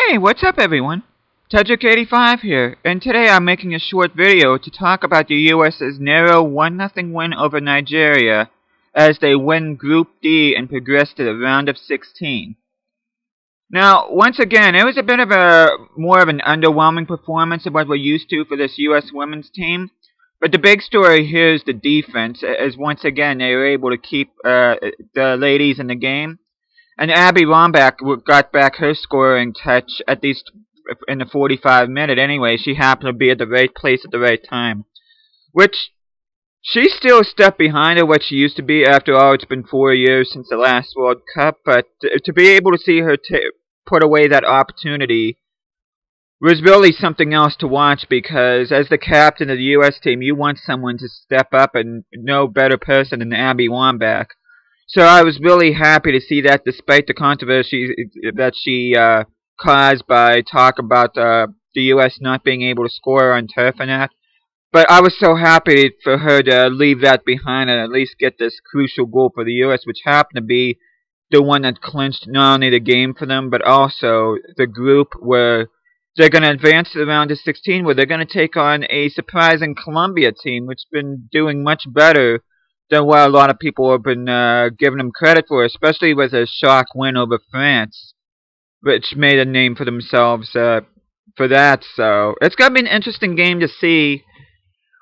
Hey, what's up everyone? Tedrick85 here, and today I'm making a short video to talk about the US's narrow 1-0 win over Nigeria as they win Group D and progress to the round of 16. Now, once again, it was a bit of more of an underwhelming performance of what we're used to for this US women's team, but the big story here is the defense, as once again they were able to keep the ladies in the game. And Abby Wambach got back her scoring touch, at least in the 45th minute anyway. She happened to be at the right place at the right time. Which, she's still a step behind of what she used to be. After all, it's been 4 years since the last World Cup. But to be able to see her put away that opportunity was really something else to watch, because as the captain of the U.S. team, you want someone to step up, and no better person than Abby Wambach. So I was really happy to see that, despite the controversy that she caused by talk about the U.S. not being able to score on turf and that. But I was so happy for her to leave that behind and at least get this crucial goal for the U.S., which happened to be the one that clinched not only the game for them, but also the group where they're going to advance to the round of 16, where they're going to take on a surprising Colombia team, which has been doing much better than what a lot of people have been giving them credit for, especially with a shock win over France, which made a name for themselves for that. So it's going to be an interesting game to see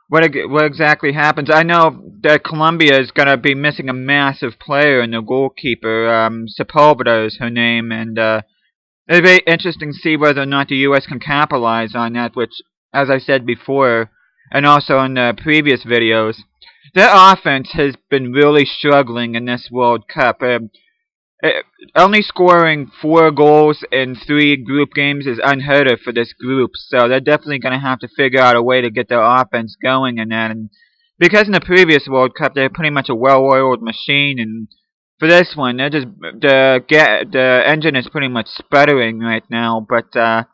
what exactly happens. I know that Colombia is going to be missing a massive player in the goalkeeper. Sepulveda is her name, and it'll be interesting to see whether or not the U.S. can capitalize on that, which, as I said before, and also in the previous videos, their offense has been really struggling in this World Cup. Only scoring 4 goals in 3 group games is unheard of for this group, so they're definitely going to have to figure out a way to get their offense going in that. And because in the previous World Cup they're pretty much a well-oiled machine, and for this one they're just the engine is pretty much sputtering right now. But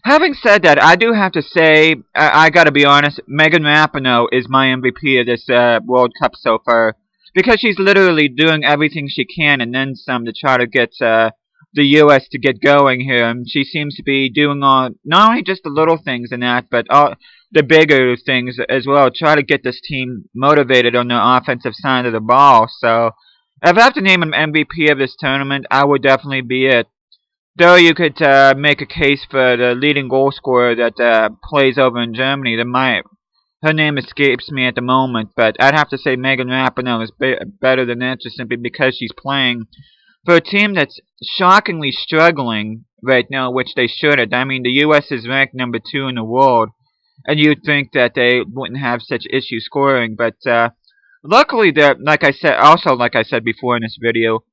having said that, I do have to say, I gotta be honest, Megan Rapinoe is my MVP of this World Cup so far, because she's literally doing everything she can and then some to try to get the U.S. to get going here. And she seems to be doing not only just the little things in that, but all the bigger things as well, try to get this team motivated on the offensive side of the ball. So if I have to name an MVP of this tournament, I would definitely be it. Though you could make a case for the leading goal scorer that plays over in Germany. Her name escapes me at the moment, but I'd have to say Megan Rapinoe is better than that, just simply because she's playing for a team that's shockingly struggling right now, which they shouldn't. I mean, the U.S. is ranked number 2 in the world, and you'd think that they wouldn't have such issues scoring, but luckily, like I said before in this video,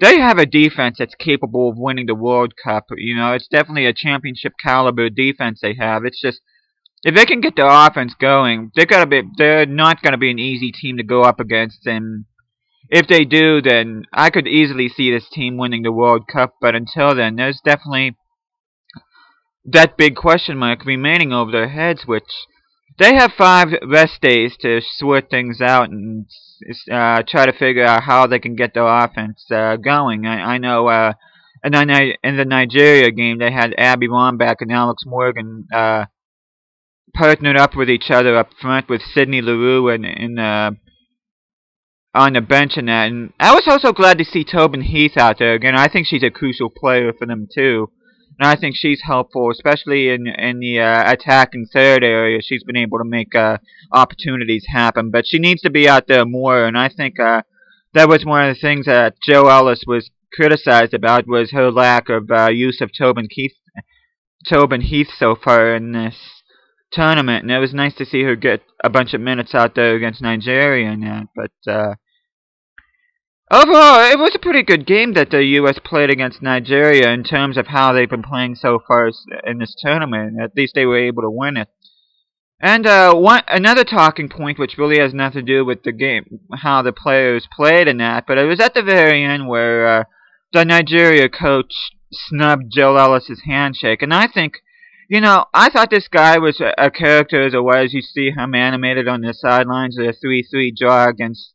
they have a defense that's capable of winning the World Cup. You know, it's definitely a championship caliber defense they have. It's just, if they can get their offense going, they're not gonna be an easy team to go up against. And if they do, then I could easily see this team winning the World Cup. But until then, there's definitely that big question mark remaining over their heads, which they have 5 rest days to sort things out and try to figure out how they can get their offense going. I know in the Nigeria game they had Abby Wambach and Alex Morgan partnered up with each other up front with Sydney Leroux on the bench and that. And I was also glad to see Tobin Heath out there again. I think she's a crucial player for them too. And I think she's helpful, especially in the attacking third area. She's been able to make opportunities happen, but she needs to be out there more. And I think that was one of the things that Jo Ellis was criticized about, was her lack of use of Tobin Heath so far in this tournament. And it was nice to see her get a bunch of minutes out there against Nigeria and that. But overall, it was a pretty good game that the U.S. played against Nigeria in terms of how they've been playing so far in this tournament. At least they were able to win it. And another talking point, which really has nothing to do with the game, how the players played in that, but it was at the very end where the Nigeria coach snubbed Jo Ellis' handshake. And I think, you know, I thought this guy was a character as always. You see him animated on the sidelines of the 3-3 draw against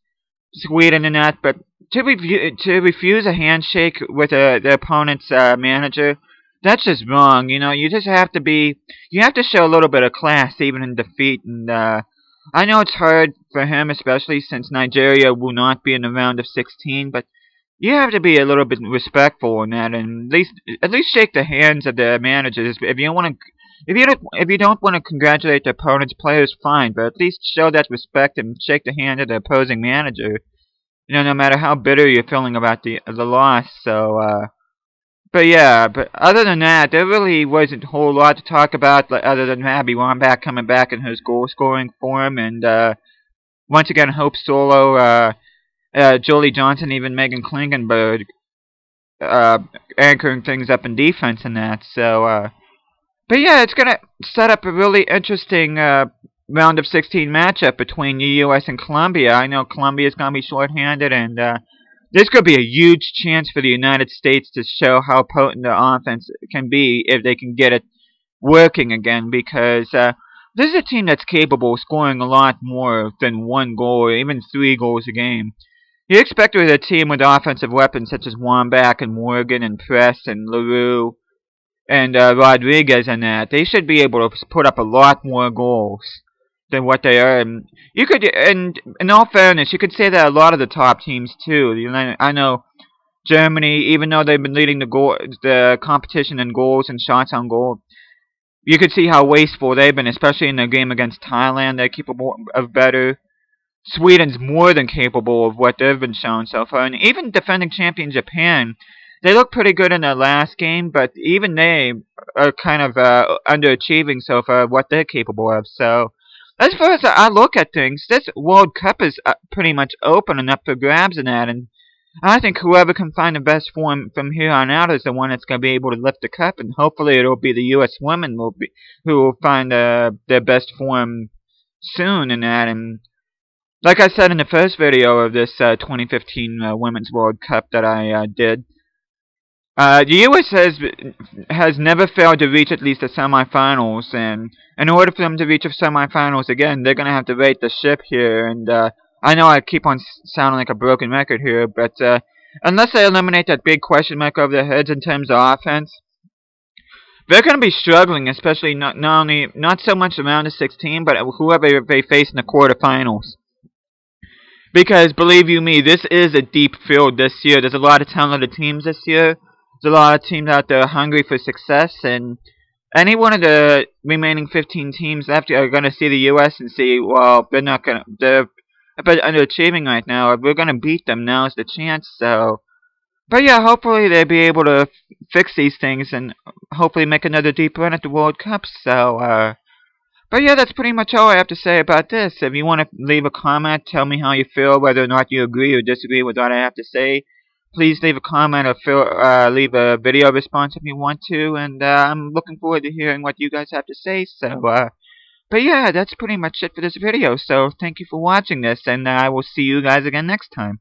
Sweden and that, but to refuse a handshake with the opponent's manager, That's just wrong. You know, you just have to be, you have to show a little bit of class even in defeat. And I know it's hard for him, especially since Nigeria will not be in the round of 16. But you have to be a little bit respectful in that, and at least shake the hands of the managers. If you don't want to, if you don't want to congratulate the opponent's players, fine. But at least show that respect and shake the hand of the opposing manager. You know, no matter how bitter you're feeling about the loss. So. But yeah, but other than that, there really wasn't a whole lot to talk about other than Abby Wambach coming back in his goal-scoring form, and once again, Hope Solo, Jolie Johnson, even Megan Klingenberg anchoring things up in defense and that. So, but yeah, it's gonna set up a really interesting round of 16 matchup between the U.S. and Colombia. I know Colombia's gonna be shorthanded, and this could be a huge chance for the United States to show how potent the offense can be if they can get it working again, because this is a team that's capable of scoring a lot more than one goal or even 3 goals a game. You expect with a team with offensive weapons such as Wambach and Morgan and Press and LaRue and Rodriguez and that, they should be able to put up a lot more goals than what they are. And you could, and in all fairness, you could say that a lot of the top teams too. You know, I know Germany, even though they've been leading the competition in goals and shots on goal, you could see how wasteful they've been, especially in their game against Thailand. They're capable of better. Sweden's more than capable of what they've been shown so far, and even defending champion Japan, they look pretty good in their last game, but even they are kind of underachieving so far of what they're capable of. So, as far as I look at things, this World Cup is pretty much open and up for grabs in that, and I think whoever can find the best form from here on out is the one that's going to be able to lift the cup, and hopefully it'll be the U.S. women who will find their best form soon in that. And like I said in the first video of this 2015 Women's World Cup that I did, the U.S. has never failed to reach at least the semifinals, and in order for them to reach the semifinals again, they're going to have to right the ship here. And I know I keep on sounding like a broken record here, but unless they eliminate that big question mark over their heads in terms of offense, they're going to be struggling, especially not so much around the 16, but whoever they face in the quarterfinals. Because believe you me, this is a deep field this year. There's a lot of talented teams this year. There's a lot of teams out there hungry for success, and any one of the remaining 15 teams left are going to see the U.S. and see, well, they're a bit underachieving right now. If we're going to beat them, now's the chance. So, but yeah, hopefully they'll be able to fix these things and hopefully make another deep run at the World Cup. So, but yeah, that's pretty much all I have to say about this. If you want to leave a comment, tell me how you feel, whether or not you agree or disagree with what I have to say. Please leave a comment or leave a video response if you want to, and I'm looking forward to hearing what you guys have to say. So, but yeah, that's pretty much it for this video. So, thank you for watching this, and I will see you guys again next time.